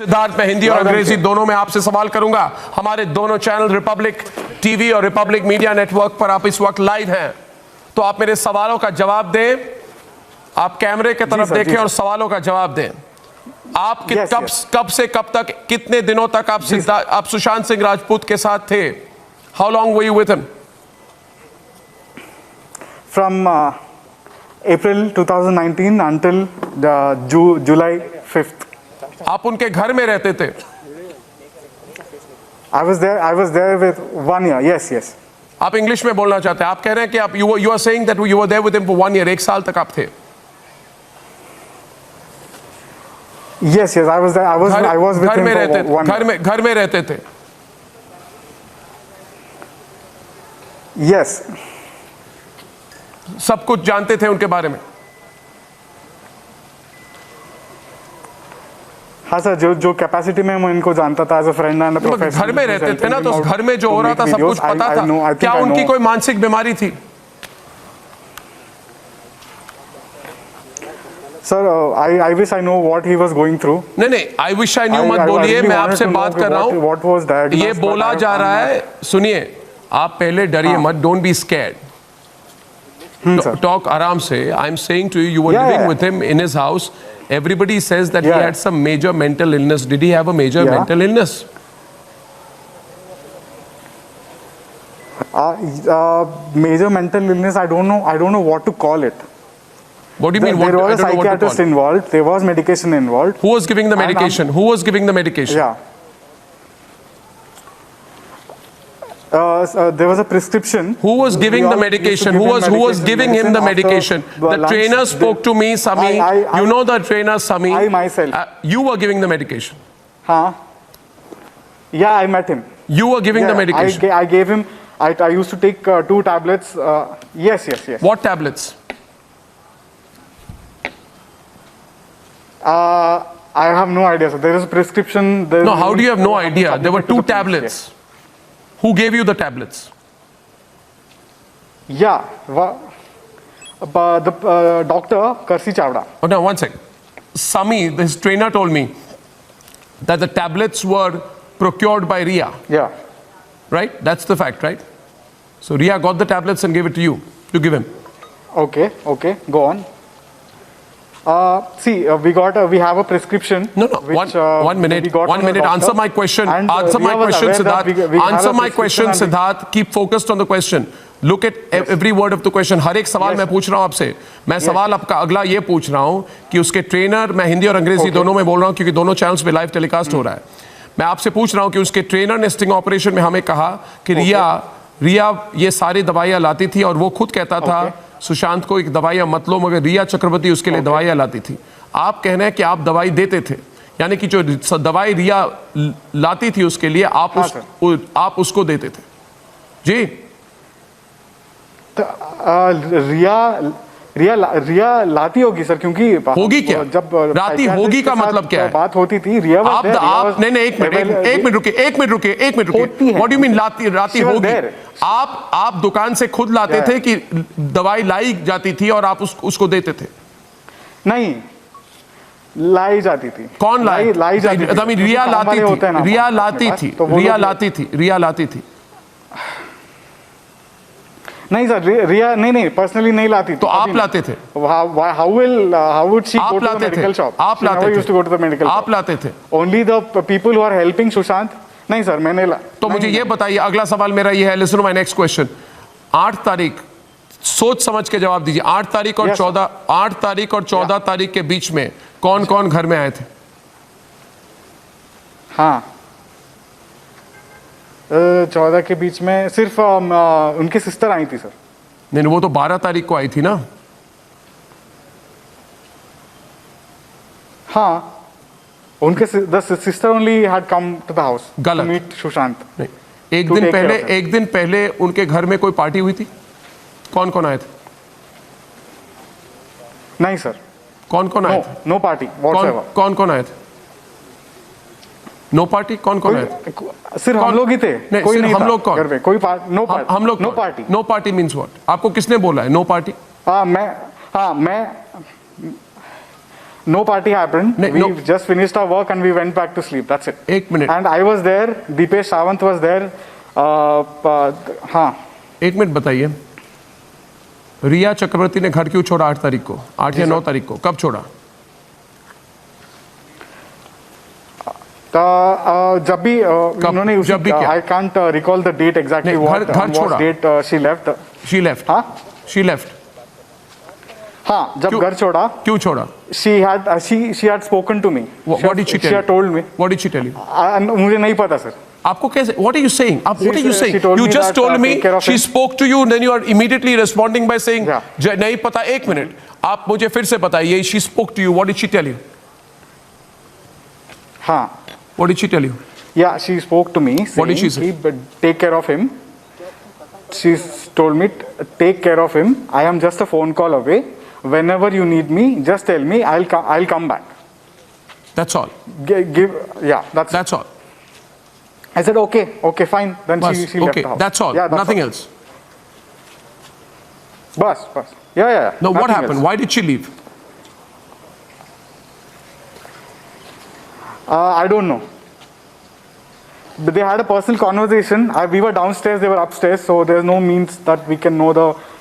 सिद्धार्थ, मैं हिंदी और अंग्रेजी दोनों में आपसे सवाल करूंगा। हमारे दोनों चैनल रिपब्लिक टीवी और रिपब्लिक मीडिया नेटवर्क पर आप इस वक्त लाइव हैं, तो आप मेरे सवालों का जवाब दें। आप कैमरे की तरफ देखें और सवालों का जवाब दें। आप कब से कब तक, कितने दिनों तक आप सुशांत सिंह राजपूत के साथ थे? How long were you with him? From April 2019 until July 5th. आप उनके घर में रहते थे? I was there with 1 year. Yes. आप इंग्लिश में बोलना चाहते हैं? आप कह रहे हैं कि आप you are saying that you were there with him for 1 year. 1 साल तक आप थे? Yes. I was there. I was with him for 1 year. घर में रहते थे? Yes. सब कुछ जानते थे उनके बारे में? हाँ सर, जो कैपेसिटी में मैं इनको जानता था as a friend and a professor. घर में रहते थे ना, तो घर में जो हो रहा था सब कुछ पता था। क्या उनकी कोई मानसिक बीमारी थी? Sir, I wish I know what he was going through. नहीं, I wish I knew मत बोलिए, मैं आपसे बात कर रहा हूँ। ये बोला जा रहा है, सुनिए, आप पहले डरिए मत, डोंट बी स्कैर्ड। Talk आराम से। I'm saying to you, you were living with him in his house. Everybody says that he had some major mental illness. Did he have a major mental illness? Major mental illness, I don't know what to call it. What do you mean? There was a psychiatrist involved. There was medication involved. Who was giving the medication? Who was giving the medication? Yeah. There was a prescription. Who was giving the medication? Who was giving him the medication? The trainer spoke to me, Sami. You know the trainer, Sami. I myself. You were giving the medication. Huh? Yeah, I met him. You were giving the medication. I gave him. I used to take 2 tablets. Yes. What tablets? I have no idea. So there is a prescription. No, how do you have no idea? There were 2 tablets. Who gave you the tablets? Yeah, the doctor, Karsi Chavda. Oh, now, one sec. Sami, his trainer, told me that the tablets were procured by Ria. Yeah. Right? That's the fact, right? So Ria got the tablets and gave it to you, to give him. Okay, go on. See, we have a prescription. No. One minute. Answer my question. Answer my question, Siddharth. Answer my question, Siddharth. Keep focused on the question. Look at every word of the question. हर एक सवाल मैं पूछ रहा हूँ आपसे। मैं सवाल आपका अगला ये पूछ रहा हूँ कि उसके ट्रेनर, मैं हिंदी और अंग्रेजी दोनों में बोल रहा हूँ क्योंकि दोनों चैनल्स पे लाइव टेलीकास्ट हो रहा है। मैं आपसे पूछ रहा हूँ कि उसके ट्रेनर ने स्टिंग ऑपरेशन में हमें कहा कि रिया ये सारी दवाइयाँ लाती थी और वो खुद कहता था सुशांत को एक दवाइयाँ मत लो, मगर रिया चक्रवर्ती उसके लिए दवाइयाँ लाती थी। आप कहना है कि आप दवाई देते थे, यानी कि जो दवाई रिया लाती थी उसके लिए आप उसको देते थे जी? रिया लाती होगी सर, क्योंकि होगी क्या? जब राती होगी का मतलब क्या है? बात होती थी, रिया आप नहीं, एक मिनट रुकिए। व्हाट डू यू मीन राती होगी? आप दुकान से खुद लाते थे कि दवाई लाई जाती थी और आप उसको देते थे? नहीं, लाई जाती थी। कौन लाई जाती थी? रिया लाती थी। नहीं सर, रिया नहीं पर्सनली नहीं लाती। तो आप लाते थे? How would she go to the medical shop? आप लाते थे? She never used to go to the medical shop. आप लाते थे? Only the people who are helping Sushant. नहीं सर, मैंने तो मुझे ये बताइए, अगला सवाल मेरा ये है, listen to my next question. 8 तारीख, सोच समझ के जवाब दीजिए। 8 तारीख और 14 तारीख के बीच में कौन कौन घर में आए थे? हाँ, 14 के बीच में सिर्फ उनकी सिस्टर आई थी सर। नहीं, वो तो 12 तारीख को आई थी ना? हाँ, उनके sister only had come to the house to meet Sushant. नहीं, एक दिन पहले उनके घर में कोई पार्टी हुई थी? कौन आए थे? नहीं सर। कौन आए थे? No party. कौन आए थे? No party? कौन आए थे? सिर्फ हम लोग ही थे। कोई नहीं, हम लोग कौन? घर पे कोई नो पार्टी। हम लोग no party. No party means what? आपको किसने बोला है no party? No party happened. No, We no. just finished our work and we went back to sleep. That's it. एक minute, And I was there. Deepesh Sawant was there. हाँ. एक minute बताइए, रिया चक्रवर्ती ने घर क्यों छोड़ा 8 तारीख को, 8 या 9 तारीख को, कब छोड़ा? जब भी उन्होंने उसी, जब भी क्या? I can't recall the date exactly. नहीं, What घर छोड़ा। date she left. She left. हाँ? She left. हाँ, जब क्यों- घर छोड़ा, क्यों छोड़ा? she had spoken to me. What did she tell She had you? told me. What did she tell you? मुझे नहीं पता सर. आपको कैसे, what are you saying? What are you saying? she told You me just that, told me take care of she him. spoke to you and then you are immediately responding by saying Yeah. नहीं पता. एक minute, आप मुझे फिर से बताइए, she spoke to you, what did she tell you? हाँ. What did she tell you? Yeah, she spoke to me saying, What did she say? Take care of him. She told me, take care of him. I am just a phone call away. Whenever you need me, just tell me. I'll come back. That's all. That's all. I said, okay, fine. Then Bas, she left okay, the house. that's all. Yeah, Nothing all. else. Bas. Yeah. No, what nothing happened? else. Why did she leave? I don't know. But they had a personal conversation. We were downstairs, they were upstairs, so there's no means that we can know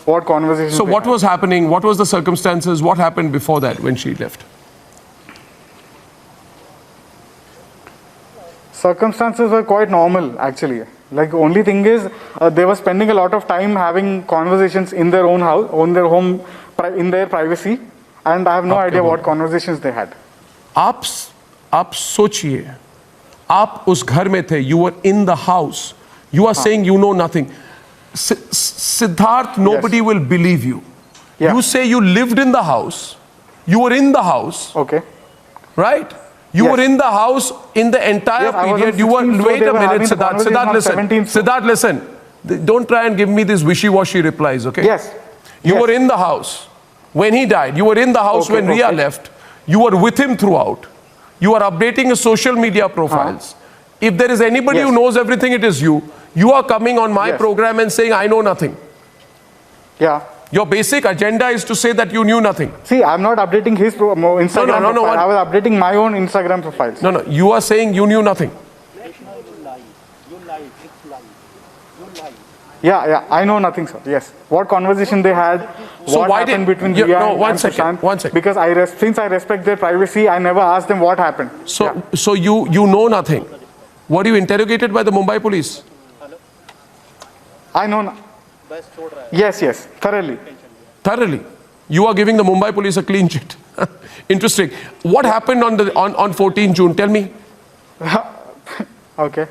what conversation. So what was happening? What was the circumstances? What happened before that when she left? Circumstances were quite normal, actually. Like, only thing is, they were spending a lot of time having conversations in their own house, on their home, in their privacy, and I have no idea what conversations they had. आप सोचिए, आप उस घर में थे, you were in the house, you are saying you know nothing. Siddharth, nobody will believe you. Yeah. You say you lived in the house, you were in the house, Okay. right? You Yes. were in the house in the entire Yes, I was period. on You were, 16th floor, wait they a were minute, having the Siddharth. conversation Siddharth, on listen. 17th floor. Siddharth, listen. Don't try and give me these wishy-washy replies, okay? Yes. You Yes. were in the house when he died. You were in the house Okay, when Ria okay. left. You were with him throughout. You are updating his social media profiles. If there is anybody Yes. who knows everything, it is you. You are coming on my Yes. program and saying, I know nothing. Yeah. Your basic agenda is to say that you knew nothing. See, I'm not updating his Instagram No, profile. I was updating my own Instagram profiles. No, you are saying you knew nothing. Yeah, I know nothing, sir. Yes. What conversation they had, So what why happened did- between Yeah, Ria no, and one second, Sushant. one second. Because since I respect their privacy, I never asked them what happened. So, Yeah. so you know nothing. Were you interrogated by the Mumbai police? I know. Yes, thoroughly. Thoroughly. You are giving the Mumbai police a clean sheet. Interesting. What happened on 14 June? Tell me. Okay.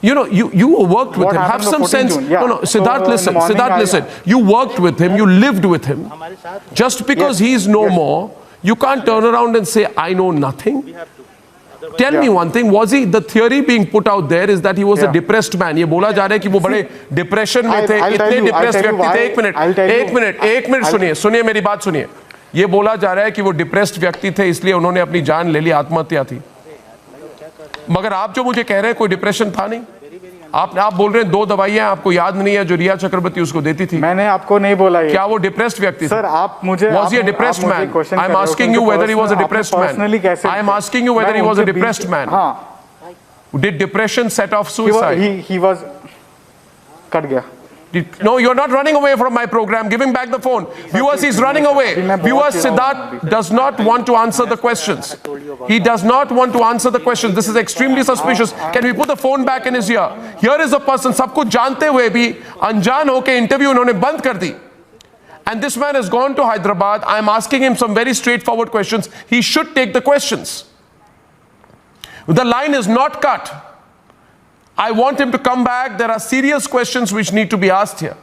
You know, you worked with What him. Have happened on some 14 sense. June? Yeah. No, So, Siddharth, in the listen. morning, Siddharth, listen. You worked with him. You lived with him. Just because Yes. he is no Yes. more, you can't turn around and say, I know nothing. Tell me Yeah. one thing. Was he, the theory being put out there is that he was a Yeah. depressed man. ये बोला जा रहा है कि वो बड़े depression में थे, I'll tell इतने you, I'll depressed tell you व्यक्ति थे. why. एक मिनट, I'll tell you. एक मिनट सुनिए मेरी बात सुनिए. ये बोला जा रहा है कि वो डिप्रेस्ड व्यक्ति थे, इसलिए उन्होंने अपनी जान ले ली, आत्महत्या थी. मगर आप जो मुझे कह रहे हैं कोई डिप्रेशन था नहीं. आप बोल रहे हैं 2 दवाइयां आपको याद नहीं है जो रिया चक्रवर्ती उसको देती थी. मैंने आपको नहीं बोला ये. क्या वो डिप्रेस्ड व्यक्ति थे? सर, आप मुझे Was he a आप depressed मुझे man? question I कर am रहे हो asking कि you whether he was a आपने depressed personally man. कैसे I am थे? asking you whether मैं he was a उनके बीच- depressed man. हाँ. Did depression set off suicide? He was. Cut गया. No, you're not running away from my program. Give him back the phone. Viewers, he's running away. Viewers, Siddharth does not want to answer the questions. He does not want to answer the questions. This is extremely suspicious. Can we put the phone back in his ear? Here is a person, सब कुछ जानते हुए भी अनजान होके interview उन्होंने बंद कर दी. And this man has gone to Hyderabad. I am asking him some very straightforward questions. He should take the questions. The line is not cut. I want him to come back. There are serious questions which need to be asked here.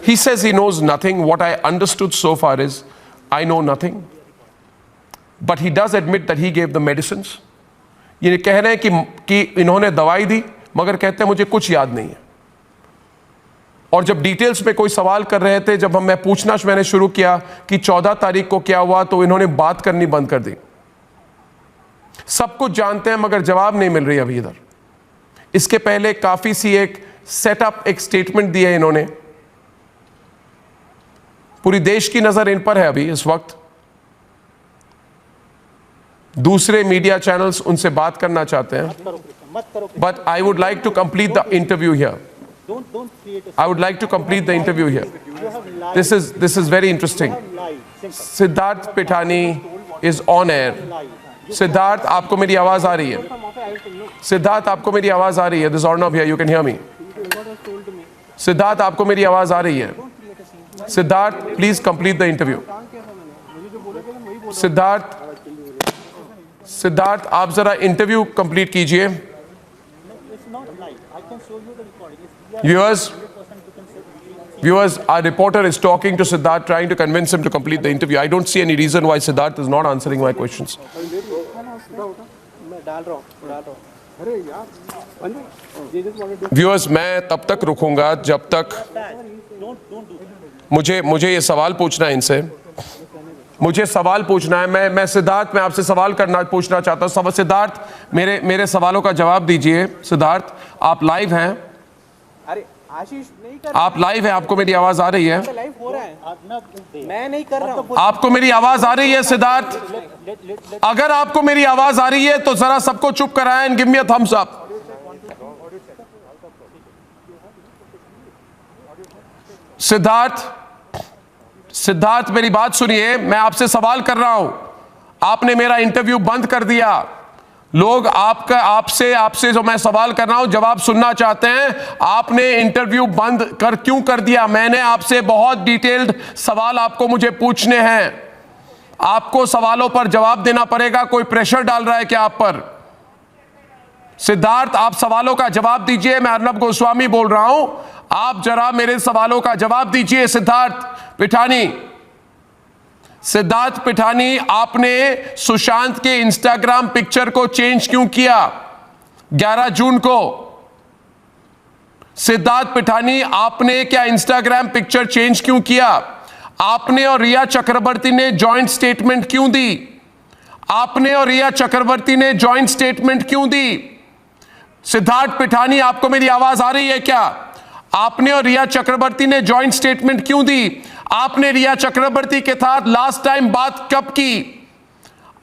He says he knows nothing. What I understood so far is, I know nothing. But he does admit that he gave the medicines. ये कह रहे हैं कि इन्होंने दवाई दी, मगर कहते हैं मुझे कुछ याद नहीं है. और जब डिटेल्स में कोई सवाल कर रहे थे, जब मैं पूछना मैंने शुरू किया कि 14 तारीख को क्या हुआ, तो इन्होंने बात करनी बंद कर दी. सब कुछ जानते हैं मगर जवाब नहीं मिल रही अभी इधर. इसके पहले काफी सी एक सेटअप, एक स्टेटमेंट दी है इन्होंने। पूरी देश की नजर इन पर है अभी इस वक्त। दूसरे मीडिया चैनल्स उनसे बात करना चाहते हैं, but I would like to complete the interview here. I would like to complete the interview here. This is very interesting. Siddharth Pithani is on air. Siddharth, आपको मेरी आवाज आ रही है? सिद्धार्थ, आपको मेरी आवाज आ रही है? This is Arnav here. You can hear me. Siddharth, आपको मेरी आवाज आ रही है? Siddharth, please complete the interview. Siddharth, आप जरा इंटरव्यू कंप्लीट कीजिए। Viewers, our reporter is talking to Siddharth, trying to convince him to complete the interview. I don't see any reason why Siddharth is not answering my questions. Viewers, मैं तब तक रुकूंगा जब तक मुझे ये सवाल पूछना है इनसे। मुझे सवाल पूछना है। मैं सिद्धार्थ, मैं आपसे सवाल पूछना चाहता हूँ। सिद्धार्थ, मेरे सवालों का जवाब दीजिए। सिद्धार्थ, आप लाइव हैं? अरे आशीष, नहीं कर, आप लाइव हैं? आपको मेरी आवाज आ रही है? लाइव हो रहा है, मैं नहीं कर रहा हूं। आपको मेरी आवाज आ रही है सिद्धार्थ? अगर आपको मेरी आवाज आ रही है तो जरा सबको चुप कराएं and give me a thumbs up. Siddharth, मेरी बात सुनिए। मैं आपसे सवाल कर रहा हूं, आपने मेरा इंटरव्यू बंद कर दिया। लोग आपसे जो मैं सवाल कर रहा हूं जवाब सुनना चाहते हैं। आपने इंटरव्यू बंद क्यों कर दिया? मैंने आपसे बहुत डिटेल्ड सवाल आपको मुझे पूछने हैं। आपको सवालों पर जवाब देना पड़ेगा। कोई प्रेशर डाल रहा है क्या आप पर? सिद्धार्थ, आप सवालों का जवाब दीजिए। मैं अर्नब गोस्वामी बोल रहा हूं, आप जरा मेरे सवालों का जवाब दीजिए। सिद्धार्थ पिठानी, आपने सुशांत के इंस्टाग्राम पिक्चर को चेंज क्यों किया 11 जून को? सिद्धार्थ पिठानी, आपने क्या इंस्टाग्राम पिक्चर चेंज क्यों किया? आपने और रिया चक्रवर्ती ने जॉइंट स्टेटमेंट क्यों दी? आपने और रिया चक्रवर्ती ने जॉइंट स्टेटमेंट क्यों दी? सिद्धार्थ पिठानी, आपको मेरी आवाज आ रही है क्या? आपने और रिया चक्रवर्ती ने जॉइंट स्टेटमेंट क्यों दी? आपने रिया चक्रवर्ती के साथ लास्ट टाइम बात कब की?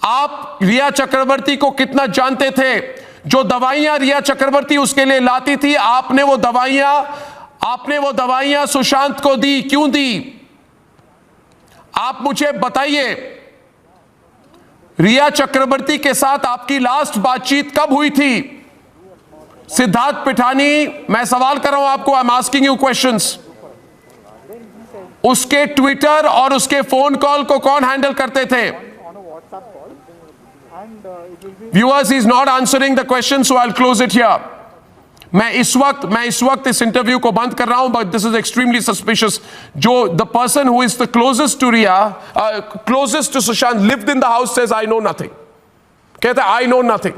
आप रिया चक्रवर्ती को कितना जानते थे? जो दवाइयां रिया चक्रवर्ती उसके लिए लाती थी, आपने वो दवाइयां सुशांत को दी, क्यों दी? आप मुझे बताइए, रिया चक्रवर्ती के साथ आपकी लास्ट बातचीत कब हुई थी? सिद्धार्थ पिठानी, मैं सवाल कर रहा हूं आपको, I am asking you questions. उसके ट्विटर और उसके फोन कॉल को कौन हैंडल करते थे? Viewers, he is not answering the question, so I will close it here. मैं इस वक्त इस इंटरव्यू को बंद कर रहा हूं, but this is extremely suspicious. जो the person who is the closest to Riya, closest to Sushant, lived in the house, says I know nothing. कहते आई नो नथिंग।